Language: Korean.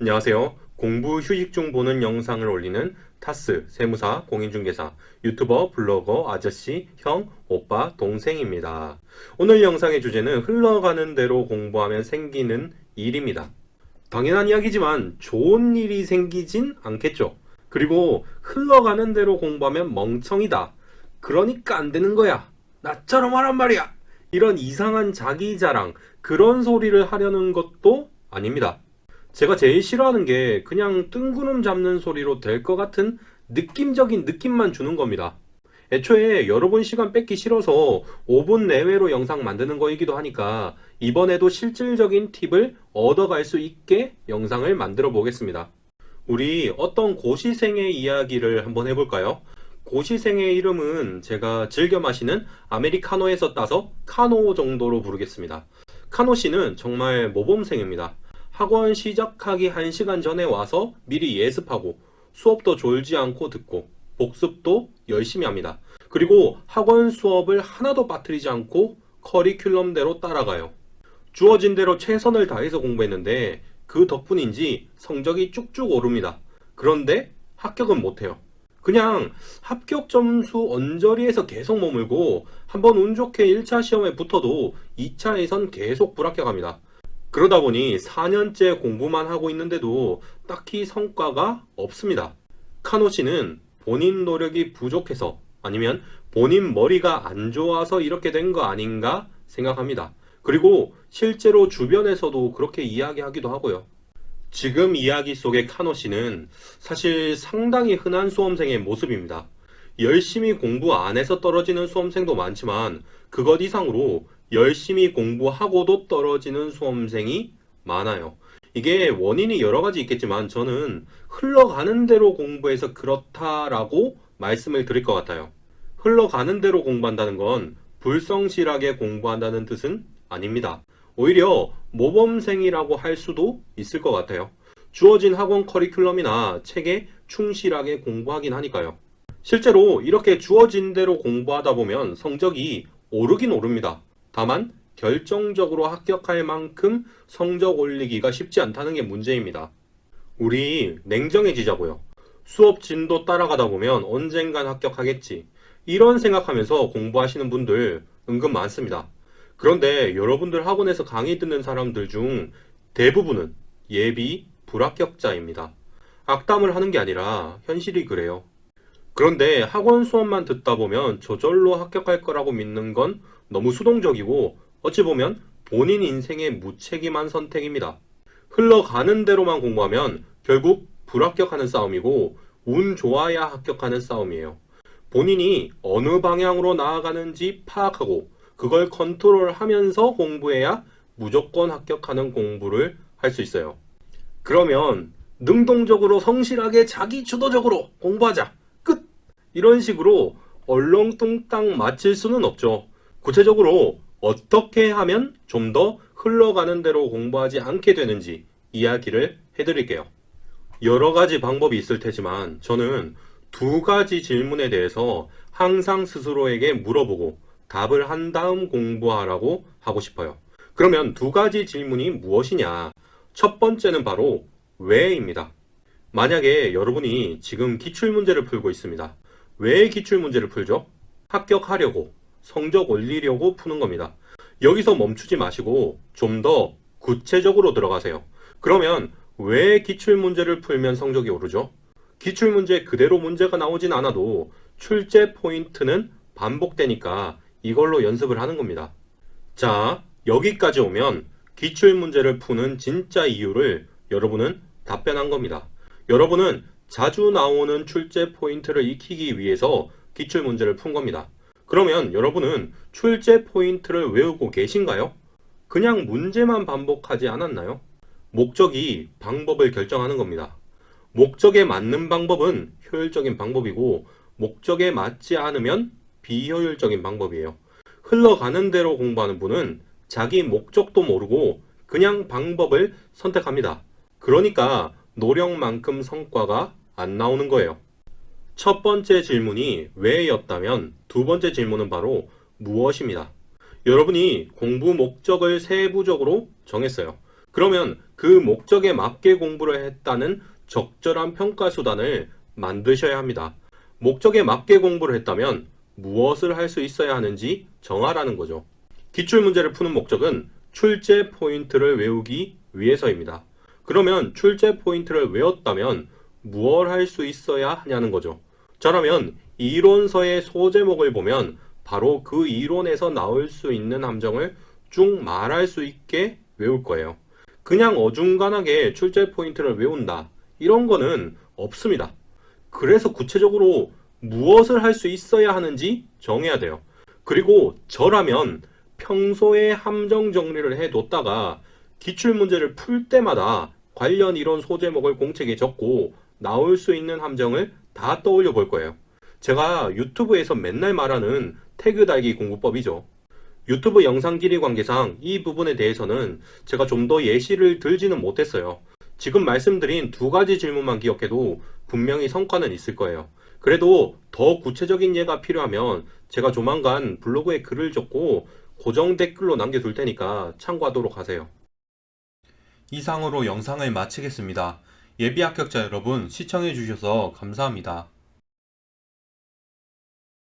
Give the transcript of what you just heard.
안녕하세요. 공부 휴식 중 보는 영상을 올리는 타스, 세무사, 공인중개사, 유튜버, 블로거, 아저씨, 형, 오빠, 동생입니다. 오늘 영상의 주제는 흘러가는 대로 공부하면 생기는 일입니다. 당연한 이야기지만 좋은 일이 생기진 않겠죠. 그리고 흘러가는 대로 공부하면 멍청이다. 그러니까 안 되는 거야. 나처럼 하란 말이야. 이런 이상한 자기 자랑, 그런 소리를 하려는 것도 아닙니다. 제가 제일 싫어하는 게 그냥 뜬구름 잡는 소리로 될 것 같은 느낌적인 느낌만 주는 겁니다. 애초에 여러분 시간 뺏기 싫어서 5분 내외로 영상 만드는 거이기도 하니까 이번에도 실질적인 팁을 얻어갈 수 있게 영상을 만들어 보겠습니다. 우리 어떤 고시생의 이야기를 한번 해볼까요? 고시생의 이름은 제가 즐겨 마시는 아메리카노에서 따서 카노 정도로 부르겠습니다. 카노 씨는 정말 모범생입니다. 학원 시작하기 1시간 전에 와서 미리 예습하고 수업도 졸지 않고 듣고 복습도 열심히 합니다. 그리고 학원 수업을 하나도 빠뜨리지 않고 커리큘럼대로 따라가요. 주어진 대로 최선을 다해서 공부했는데 그 덕분인지 성적이 쭉쭉 오릅니다. 그런데 합격은 못해요. 그냥 합격 점수 언저리에서 계속 머물고 한번 운 좋게 1차 시험에 붙어도 2차에선 계속 불합격합니다. 그러다 보니 4년째 공부만 하고 있는데도 딱히 성과가 없습니다. 카노 씨는 본인 노력이 부족해서 아니면 본인 머리가 안 좋아서 이렇게 된 거 아닌가 생각합니다. 그리고 실제로 주변에서도 그렇게 이야기하기도 하고요. 지금 이야기 속의 카노 씨는 사실 상당히 흔한 수험생의 모습입니다. 열심히 공부 안 해서 떨어지는 수험생도 많지만 그것 이상으로 열심히 공부하고도 떨어지는 수험생이 많아요. 이게 원인이 여러 가지 있겠지만 저는 흘러가는 대로 공부해서 그렇다라고 말씀을 드릴 것 같아요. 흘러가는 대로 공부한다는 건 불성실하게 공부한다는 뜻은 아닙니다. 오히려 모범생이라고 할 수도 있을 것 같아요. 주어진 학원 커리큘럼이나 책에 충실하게 공부하긴 하니까요. 실제로 이렇게 주어진 대로 공부하다 보면 성적이 오르긴 오릅니다. 다만 결정적으로 합격할 만큼 성적 올리기가 쉽지 않다는 게 문제입니다. 우리 냉정해지자고요. 수업 진도 따라가다 보면 언젠간 합격하겠지. 이런 생각하면서 공부하시는 분들 은근 많습니다. 그런데 여러분들 학원에서 강의 듣는 사람들 중 대부분은 예비 불합격자입니다. 악담을 하는 게 아니라 현실이 그래요. 그런데 학원 수업만 듣다 보면 저절로 합격할 거라고 믿는 건 너무 수동적이고 어찌 보면 본인 인생의 무책임한 선택입니다. 흘러가는 대로만 공부하면 결국 불합격하는 싸움이고 운 좋아야 합격하는 싸움이에요. 본인이 어느 방향으로 나아가는지 파악하고 그걸 컨트롤하면서 공부해야 무조건 합격하는 공부를 할 수 있어요. 그러면 능동적으로 성실하게 자기 주도적으로 공부하자. 끝! 이런 식으로 얼렁뚱땅 마칠 수는 없죠. 구체적으로 어떻게 하면 좀 더 흘러가는 대로 공부하지 않게 되는지 이야기를 해드릴게요. 여러 가지 방법이 있을 테지만 저는 두 가지 질문에 대해서 항상 스스로에게 물어보고 답을 한 다음 공부하라고 하고 싶어요. 그러면 두 가지 질문이 무엇이냐? 첫 번째는 바로 왜입니다. 만약에 여러분이 지금 기출문제를 풀고 있습니다. 왜 기출문제를 풀죠? 합격하려고, 성적 올리려고 푸는 겁니다. 여기서 멈추지 마시고 좀 더 구체적으로 들어가세요. 그러면 왜 기출문제를 풀면 성적이 오르죠? 기출문제 그대로 문제가 나오진 않아도 출제 포인트는 반복되니까 이걸로 연습을 하는 겁니다. 자, 여기까지 오면 기출문제를 푸는 진짜 이유를 여러분은 답변한 겁니다. 여러분은 자주 나오는 출제 포인트를 익히기 위해서 기출문제를 푼 겁니다. 그러면 여러분은 출제 포인트를 외우고 계신가요? 그냥 문제만 반복하지 않았나요? 목적이 방법을 결정하는 겁니다. 목적에 맞는 방법은 효율적인 방법이고 목적에 맞지 않으면 비효율적인 방법이에요. 흘러가는 대로 공부하는 분은 자기 목적도 모르고 그냥 방법을 선택합니다. 그러니까 노력만큼 성과가 안 나오는 거예요. 첫 번째 질문이 왜였다면 두 번째 질문은 바로 무엇입니다. 여러분이 공부 목적을 세부적으로 정했어요. 그러면 그 목적에 맞게 공부를 했다는 적절한 평가 수단을 만드셔야 합니다. 목적에 맞게 공부를 했다면 무엇을 할 수 있어야 하는지 정하라는 거죠. 기출문제를 푸는 목적은 출제 포인트를 외우기 위해서입니다. 그러면 출제 포인트를 외웠다면 무엇을 할 수 있어야 하냐는 거죠. 저라면 이론서의 소제목을 보면 바로 그 이론에서 나올 수 있는 함정을 쭉 말할 수 있게 외울 거예요. 그냥 어중간하게 출제 포인트를 외운다. 이런 거는 없습니다. 그래서 구체적으로 무엇을 할 수 있어야 하는지 정해야 돼요. 그리고 저라면 평소에 함정 정리를 해뒀다가 기출문제를 풀 때마다 관련 이론 소제목을 공책에 적고 나올 수 있는 함정을 다 떠올려 볼 거예요. 제가 유튜브에서 맨날 말하는 태그 달기 공부법이죠. 유튜브 영상 길이 관계상 이 부분에 대해서는 제가 좀 더 예시를 들지는 못했어요. 지금 말씀드린 두 가지 질문만 기억해도 분명히 성과는 있을 거예요. 그래도 더 구체적인 예가 필요하면 제가 조만간 블로그에 글을 적고 고정 댓글로 남겨둘 테니까 참고하도록 하세요. 이상으로 영상을 마치겠습니다. 예비 합격자 여러분 시청해 주셔서 감사합니다.